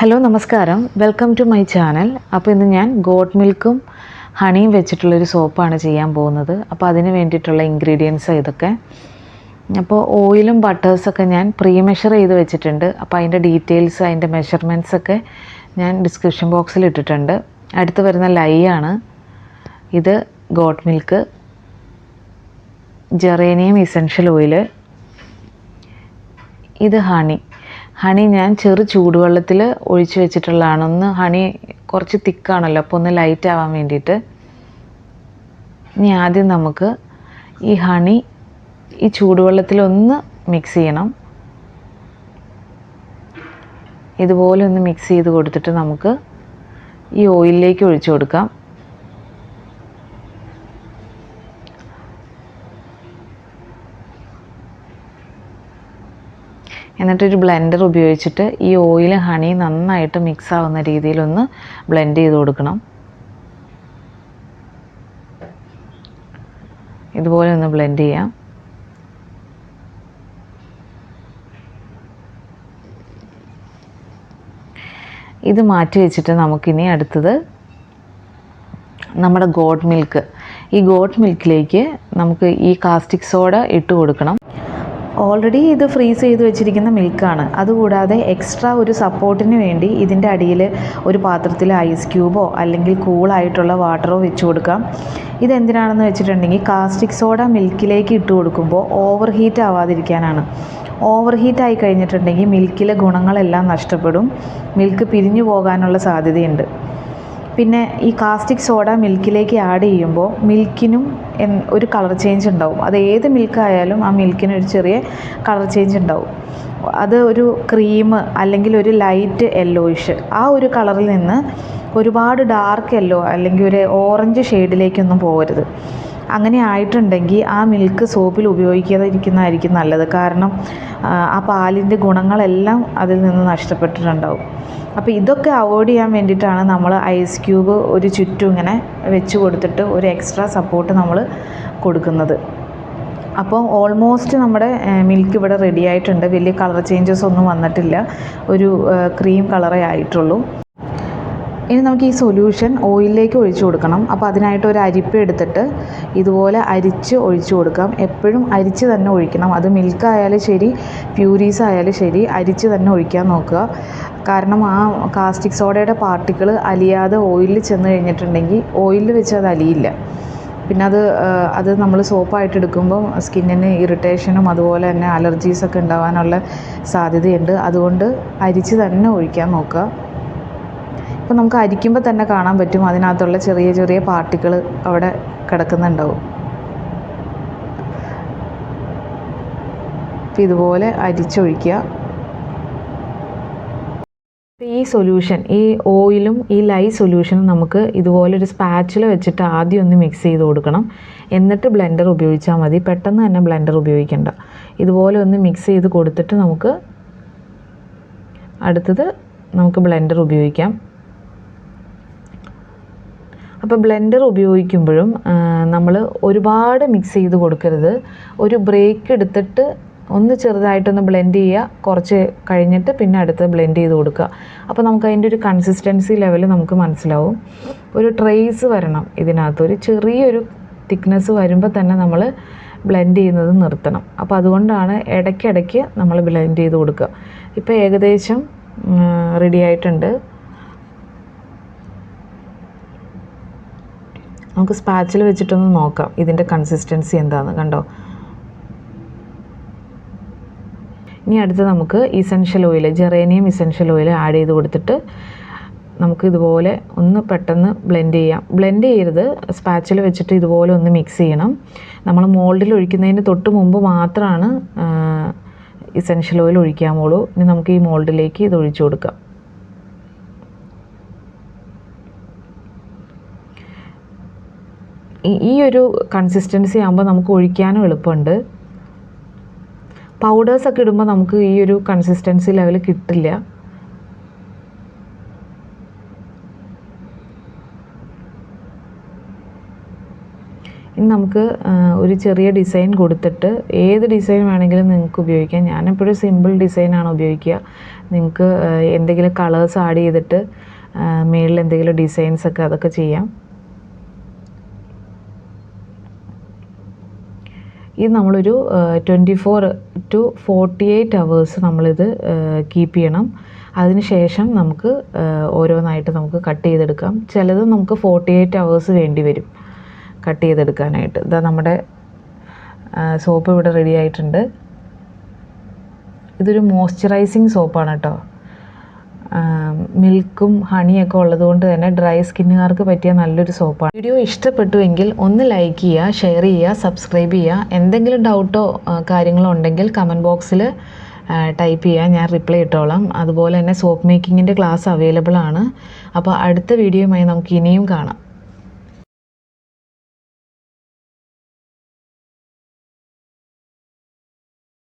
Hello നമസ്കാരം, welcome to my channel. അപ്പോൾ ഇന്ന് ഞാൻ ഗോട്ട് മിൽക്കും ഹണിയും വെച്ചിട്ടുള്ളൊരു സോപ്പാണ് ചെയ്യാൻ പോകുന്നത്. അപ്പോൾ അതിന് വേണ്ടിയിട്ടുള്ള ഇൻഗ്രീഡിയൻസ് ഇതൊക്കെ. അപ്പോൾ ഓയിലും ബട്ടേഴ്സൊക്കെ ഞാൻ പ്രീ മെഷർ ചെയ്ത് വെച്ചിട്ടുണ്ട്. അപ്പോൾ അതിൻ്റെ ഡീറ്റെയിൽസ്, അതിൻ്റെ മെഷർമെൻറ്റ്സൊക്കെ ഞാൻ ഡിസ്ക്രിപ്ഷൻ ബോക്സിൽ ഇട്ടിട്ടുണ്ട്. അടുത്ത് വരുന്ന ലൈ ആണ് ഇത്, got milk, geranium essential oil, ഇത് ഹണി ഞാൻ ചെറു ചൂടുവെള്ളത്തിൽ ഒഴിച്ച് വെച്ചിട്ടുള്ളതാണ്. ഒന്ന് ഹണി കുറച്ച് തിക്കാണല്ലോ, അപ്പോൾ ഒന്ന് ലൈറ്റ് ആവാൻ വേണ്ടിയിട്ട്. ഇനി ആദ്യം നമുക്ക് ഈ ഹണി ഈ ചൂടുവെള്ളത്തിലൊന്ന് മിക്സ് ചെയ്യണം. ഇതുപോലെ ഒന്ന് മിക്സ് ചെയ്ത് കൊടുത്തിട്ട് നമുക്ക് ഈ ഓയിലിലേക്ക് ഒഴിച്ചു കൊടുക്കാം. എന്നിട്ടൊരു ബ്ലെൻഡർ ഉപയോഗിച്ചിട്ട് ഈ ഓയിൽ ഹണി നന്നായിട്ട് മിക്സ് ആവുന്ന രീതിയിലൊന്ന് ബ്ലെൻഡ് ചെയ്ത് കൊടുക്കണം. ഇതുപോലെ ഒന്ന് ബ്ലെൻഡ് ചെയ്യാം. ഇത് മാറ്റി വെച്ചിട്ട് നമുക്കിനി അടുത്തത് നമ്മുടെ ഗോട്ട് മിൽക്ക്. ഈ ഗോട്ട് മിൽക്കിലേക്ക് നമുക്ക് ഈ കാസ്റ്റിക് സോഡ ഇട്ട് കൊടുക്കണം. ഓൾറെഡി ഇത് ഫ്രീസ് ചെയ്ത് വെച്ചിരിക്കുന്ന മിൽക്കാണ്. അതുകൂടാതെ എക്സ്ട്രാ ഒരു സപ്പോർട്ടിന് വേണ്ടി ഇതിൻ്റെ അടിയിൽ ഒരു പാത്രത്തിൽ ഐസ് ക്യൂബോ അല്ലെങ്കിൽ കൂളായിട്ടുള്ള വാട്ടറോ വെച്ച് കൊടുക്കാം. ഇതെന്തിനാണെന്ന് വെച്ചിട്ടുണ്ടെങ്കിൽ കാസ്റ്റിക് സോഡ മിൽക്കിലേക്ക് ഇട്ട് കൊടുക്കുമ്പോൾ ഓവർ ഹീറ്റ് ആവാതിരിക്കാനാണ്. ഓവർ ഹീറ്റ് ആയി കഴിഞ്ഞിട്ടുണ്ടെങ്കിൽ മിൽക്കിലെ ഗുണങ്ങളെല്ലാം നഷ്ടപ്പെടും, മിൽക്ക് പിരിഞ്ഞു പോകാനുള്ള സാധ്യതയുണ്ട്. പിന്നെ ഈ കാസ്റ്റിക് സോഡ മിൽക്കിലേക്ക് ആഡ് ചെയ്യുമ്പോൾ മിൽക്കിനും ഒരു കളർ ചേഞ്ച് ഉണ്ടാവും. അത് ഏത് മിൽക്കായാലും ആ മിൽക്കിന് ഒരു ചെറിയ കളർ ചേഞ്ച് ഉണ്ടാവും. അത് ഒരു ക്രീം അല്ലെങ്കിൽ ഒരു ലൈറ്റ് യെല്ലോയിഷ്, ആ ഒരു കളറിൽ നിന്ന് ഒരുപാട് ഡാർക്ക് യെല്ലോ അല്ലെങ്കിൽ ഒരു ഓറഞ്ച് ഷെയ്ഡിലേക്കൊന്നും പോകരുത്. അങ്ങനെ ആയിട്ടുണ്ടെങ്കിൽ ആ മിൽക്ക് സോപ്പിൽ ഉപയോഗിക്കാതിരിക്കുന്നതായിരിക്കും നല്ലത്. കാരണം ആ പാലിൻ്റെ ഗുണങ്ങളെല്ലാം അതിൽ നിന്ന് നഷ്ടപ്പെട്ടിട്ടുണ്ടാവും. അപ്പോൾ ഇതൊക്കെ അവോയ്ഡ് ചെയ്യാൻ വേണ്ടിയിട്ടാണ് നമ്മൾ ഐസ് ക്യൂബ് ഒരു ചുറ്റും ഇങ്ങനെ വെച്ച് കൊടുത്തിട്ട് ഒരു എക്സ്ട്രാ സപ്പോർട്ട് നമ്മൾ കൊടുക്കുന്നത്. അപ്പോൾ ഓൾമോസ്റ്റ് നമ്മുടെ മിൽക്ക് ഇവിടെ റെഡി ആയിട്ടുണ്ട്. വലിയ കളർ ചേഞ്ചസ് ഒന്നും വന്നിട്ടില്ല, ഒരു ക്രീം കളറേ ആയിട്ടുള്ളൂ. ഇനി നമുക്ക് ഈ സൊല്യൂഷൻ ഓയിലിലേക്ക് ഒഴിച്ചു കൊടുക്കണം. അപ്പോൾ അതിനായിട്ട് ഒരു അരിപ്പ എടുത്തിട്ട് ഇതുപോലെ അരിച്ച് ഒഴിച്ചു കൊടുക്കാം. എപ്പോഴും അരിച്ച് തന്നെ ഒഴിക്കണം. അത് മിൽക്ക് ആയാലും ശരി, പ്യൂരീസ് ആയാലും ശരി, അരിച്ച് തന്നെ ഒഴിക്കാൻ നോക്കുക. കാരണം ആ കാസ്റ്റിക് സോഡയുടെ പാർട്ടിക്കിൾ അലിയാതെ ഓയിലിൽ ചെന്ന് കഴിഞ്ഞിട്ടുണ്ടെങ്കിൽ ഓയിലിൽ വെച്ച് അത് അലിയില്ല. പിന്നെ അത് നമ്മൾ സോപ്പായിട്ട് എടുക്കുമ്പോൾ സ്കിന്നിന് ഇറിറ്റേഷനും അതുപോലെ തന്നെ അലർജീസൊക്കെ ഉണ്ടാകാനുള്ള സാധ്യതയുണ്ട്. അതുകൊണ്ട് അരിച്ച് തന്നെ ഒഴിക്കാൻ നോക്കുക. ഇപ്പോൾ നമുക്ക് അരിക്കുമ്പോൾ തന്നെ കാണാൻ പറ്റും അതിനകത്തുള്ള ചെറിയ ചെറിയ പാർട്ടിക്കിൾ അവിടെ കിടക്കുന്നുണ്ടാവും. അപ്പോൾ ഇതുപോലെ അരിച്ചൊഴിക്കുക. ഈ സൊല്യൂഷൻ, ഈ ഓയിലും ഈ ലൈ സൊല്യൂഷനും നമുക്ക് ഇതുപോലൊരു സ്പാച്ചില വെച്ചിട്ട് ആദ്യം ഒന്ന് മിക്സ് ചെയ്ത് കൊടുക്കണം. എന്നിട്ട് ബ്ലെൻഡർ ഉപയോഗിച്ചാൽ മതി. പെട്ടെന്ന് തന്നെ ബ്ലെൻഡർ ഉപയോഗിക്കേണ്ട. ഇതുപോലെ ഒന്ന് മിക്സ് ചെയ്ത് കൊടുത്തിട്ട് നമുക്ക് ബ്ലെൻഡർ ഉപയോഗിക്കാം. അപ്പോൾ ബ്ലെൻഡർ ഉപയോഗിക്കുമ്പോഴും നമ്മൾ ഒരുപാട് മിക്സ് ചെയ്ത് കൊടുക്കരുത്. ഒരു ബ്രേക്ക് എടുത്തിട്ട് ഒന്ന് ചെറുതായിട്ടൊന്ന് ബ്ലെൻഡ് ചെയ്യുക, കുറച്ച് കഴിഞ്ഞിട്ട് പിന്നെ അടുത്ത് ബ്ലെൻഡ് ചെയ്ത് കൊടുക്കുക. അപ്പോൾ നമുക്ക് അതിൻ്റെ ഒരു കൺസിസ്റ്റൻസി ലെവൽ നമുക്ക് മനസ്സിലാവും. ഒരു ട്രേസ് വരണം ഇതിനകത്ത്, ഒരു ചെറിയൊരു തിക്നെസ് വരുമ്പോൾ തന്നെ നമ്മൾ ബ്ലെൻഡ് ചെയ്യുന്നത് നിർത്തണം. അപ്പോൾ അതുകൊണ്ടാണ് ഇടയ്ക്കിടയ്ക്ക് നമ്മൾ ബ്ലെൻഡ് ചെയ്ത് കൊടുക്കുക. ഇപ്പോൾ ഏകദേശം റെഡി ആയിട്ടുണ്ട്. നമുക്ക് സ്പാച്ചിൽ വെച്ചിട്ടൊന്ന് നോക്കാം ഇതിൻ്റെ കൺസിസ്റ്റൻസി എന്താണെന്ന്. കണ്ടോ? ഇനി അടുത്ത് നമുക്ക് essential oil, geranium essential oil add ചെയ്ത് കൊടുത്തിട്ട് നമുക്ക് ഇതുപോലെ ഒന്ന് പെട്ടെന്ന് ബ്ലെൻഡ് ചെയ്യാം. ബ്ലെൻഡ് ചെയ്യരുത്, സ്പാച്ചിൽ വെച്ചിട്ട് ഇതുപോലെ ഒന്ന് മിക്സ് ചെയ്യണം. നമ്മൾ മോൾഡിൽ ഒഴിക്കുന്നതിന് തൊട്ട് മുമ്പ് മാത്രമാണ് ഇസെൻഷ്യൽ ഓയിൽ ഒഴിക്കാമുള്ളൂ. ഇനി നമുക്ക് ഈ മോൾഡിലേക്ക് ഇത് ഒഴിച്ചു കൊടുക്കാം. ഈ ഒരു കൺസിസ്റ്റൻസി ആകുമ്പോൾ നമുക്ക് ഒഴിക്കാനും എളുപ്പമുണ്ട്. പൗഡേഴ്സൊക്കെ ഇടുമ്പോൾ നമുക്ക് ഈ ഒരു കൺസിസ്റ്റൻസി ലെവൽ കിട്ടില്ല. ഇനി നമുക്ക് ഒരു ചെറിയ ഡിസൈൻ കൊടുത്തിട്ട് ഏത് ഡിസൈൻ വേണമെങ്കിലും നിങ്ങൾക്ക് ഉപയോഗിക്കാം. ഞാനെപ്പോഴും സിമ്പിൾ ഡിസൈനാണ് ഉപയോഗിക്കുക. നിങ്ങൾക്ക് എന്തെങ്കിലും കളേഴ്സ് ആഡ് ചെയ്തിട്ട് മേളിൽ എന്തെങ്കിലും ഡിസൈൻസൊക്കെ അതൊക്കെ ചെയ്യാം. ഇത് നമ്മളൊരു 24 to 48 hours നമ്മളിത് കീപ്പ് ചെയ്യണം. അതിനുശേഷം നമുക്ക് ഓരോന്നായിട്ട് നമുക്ക് കട്ട് ചെയ്തെടുക്കാം. ചിലത് നമുക്ക് 48 hours വേണ്ടി വരും കട്ട് ചെയ്തെടുക്കാനായിട്ട്. ഇതാ നമ്മുടെ സോപ്പ് ഇവിടെ റെഡി ആയിട്ടുണ്ട്. ഇതൊരു മോയ്സ്ചറൈസിങ് സോപ്പാണ് കേട്ടോ. മിൽക്കും ഹണിയൊക്കെ ഉള്ളതുകൊണ്ട് തന്നെ ഡ്രൈ സ്കിന്നുകാർക്ക് പറ്റിയ നല്ലൊരു സോപ്പാണ്. വീഡിയോ ഇഷ്ടപ്പെട്ടുവെങ്കിൽ ഒന്ന് ലൈക്ക് ചെയ്യുക, ഷെയർ ചെയ്യുക, സബ്സ്ക്രൈബ് ചെയ്യുക. എന്തെങ്കിലും ഡൗട്ടോ കാര്യങ്ങളോ ഉണ്ടെങ്കിൽ കമൻറ്റ് ബോക്സിൽ ടൈപ്പ് ചെയ്യുക, ഞാൻ റിപ്ലൈ ഇട്ടോളാം. അതുപോലെ തന്നെ സോപ്പ് മേക്കിങ്ങിൻ്റെ ക്ലാസ് അവൈലബിൾ ആണ്. അപ്പോൾ അടുത്ത വീഡിയോയുമായി നമുക്ക് ഇനിയും കാണാം.